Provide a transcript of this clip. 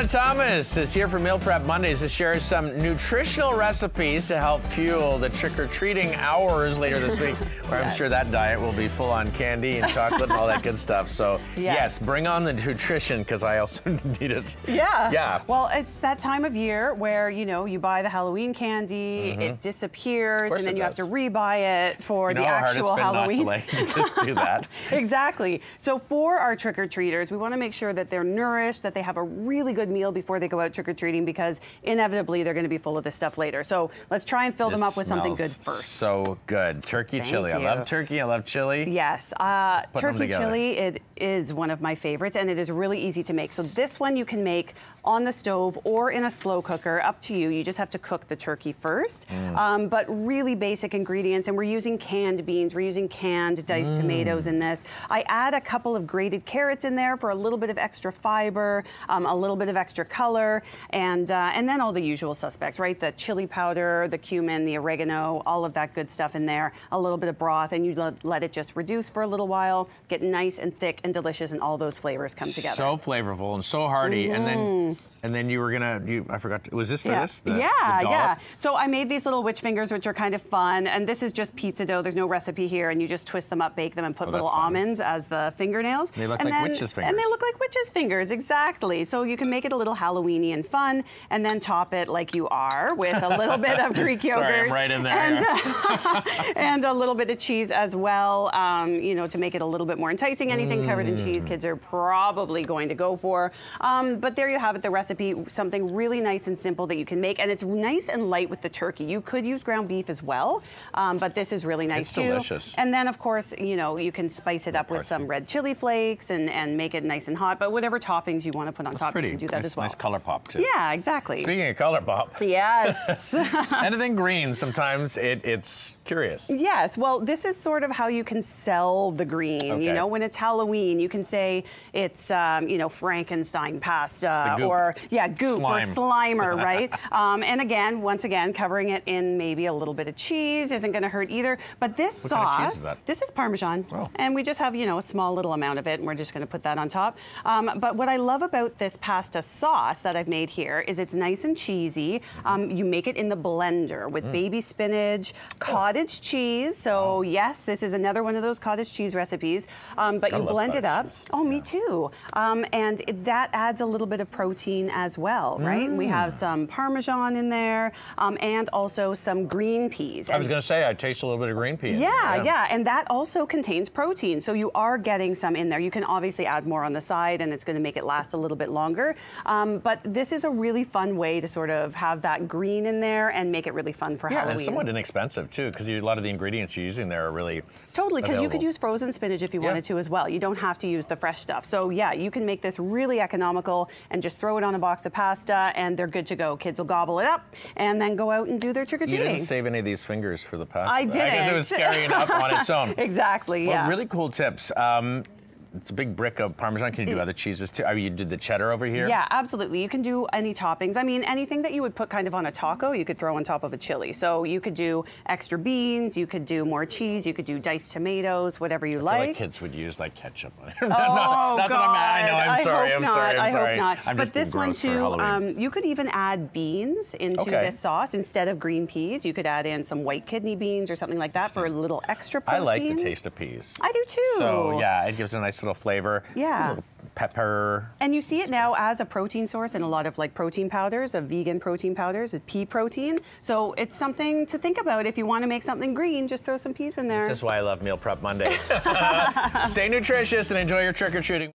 Thomas is here for Meal Prep Mondays to share some nutritional recipes to help fuel the trick-or-treating hours later this week, where I'm sure that diet will be full on candy and chocolate and all that good stuff. So, yes, bring on the nutrition, because I also need it. Yeah. Well, it's that time of year where, you know, you buy the Halloween candy, it disappears, and then you have to rebuy it for the actual Halloween. Not to just do that. Exactly. So for our trick-or-treaters, we want to make sure that they're nourished, that they have a really good meal before they go out trick-or-treating, because inevitably they're going to be full of this stuff later. So let's try and fill them up with something good first. So good. Turkey chili. I love turkey. I love chili. Yes. Turkey chili, it is one of my favorites, and it is really easy to make. So this one you can make on the stove or in a slow cooker, up to you. You just have to cook the turkey first. But really basic ingredients, and we're using canned beans. We're using canned diced tomatoes in this. I add a couple of grated carrots in there for a little bit of extra fiber, a little bit of extra color, and then all the usual suspects, right? The chili powder, the cumin, the oregano, all of that good stuff in there. A little bit of broth, and you let it just reduce for a little while, get nice and thick and delicious, and all those flavors come together. So flavorful and so hearty. And then you were gonna, I forgot, was this for this? Yeah. So I made these little witch fingers, which are kind of fun. And this is just pizza dough. There's no recipe here. And you just twist them up, bake them, and put little almonds as the fingernails. They look like witches' fingers. And they look like witches' fingers, exactly. So you can make it a little Halloween-y and fun, and then top it like you are with a little bit of Greek yogurt. Sorry, I'm right in there. And a little bit of cheese as well, you know, to make it a little bit more enticing. Anything covered in cheese, kids are probably going to go for. But there you have it, the recipe, something really nice and simple that you can make, and it's nice and light with the turkey. You could use ground beef as well, but this is really nice too. It's delicious. And then, of course, you know, you can spice it up with some red chili flakes and make it nice and hot, but whatever toppings you want to put on top, you can do that as well. Nice color pop too. Yeah, exactly. Speaking of color pop. Yes. Anything green, sometimes it's curious. Yes, well, this is sort of how you can sell the green. You know, when it's Halloween, you can say it's, you know, Frankenstein pasta, or goop slime. or Slimer, right? And again, once again, covering it in maybe a little bit of cheese isn't going to hurt either. But this sauce, kind of cheese is that? This is Parmesan, and we just have, you know, a small little amount of it, and we're just going to put that on top. But what I love about this pasta sauce that I've made here is it's nice and cheesy. You make it in the blender with baby spinach, cottage cheese. So yes, this is another one of those cottage cheese recipes. But you blend it up. Me too. And that adds a little bit of protein as well, right? We have some Parmesan in there, and also some green peas. I was going to say, I taste a little bit of green pea. Yeah, and that also contains protein, so you are getting some in there. You can obviously add more on the side, and it's going to make it last a little bit longer. But this is a really fun way to sort of have that green in there and make it really fun for Halloween. And it's somewhat inexpensive too, because a lot of the ingredients you're using there are really totally, because you could use frozen spinach if you wanted to as well. You don't have to use the fresh stuff. So yeah, you can make this really economical and just throw it on a box of pasta, and they're good to go. Kids will gobble it up and then go out and do their trick-or-treating. You didn't save any of these fingers for the pasta. I didn't. I guess it was scary enough on its own. Exactly, Well, really cool tips. It's a big brick of Parmesan. Can you do other cheeses too? I mean, you did the cheddar over here? Yeah, absolutely. You can do any toppings. I mean, anything that you would put kind of on a taco, you could throw on top of a chili. So you could do extra beans, you could do more cheese, you could do diced tomatoes, whatever you like. I feel like kids would use like ketchup on it. Oh, not God. I know, I'm sorry. I hope not. I'm but this one too, you could even add beans into this sauce instead of green peas. You could add in some white kidney beans or something like that for a little extra protein. I like the taste of peas. I do too. So yeah, it gives it a nice little flavor. Yeah. A little pepper. And you see it now as a protein source in a lot of like protein powders, of vegan protein powders, of pea protein. So it's something to think about. If you want to make something green, just throw some peas in there. This is why I love Meal Prep Monday. Stay nutritious and enjoy your trick-or-treating.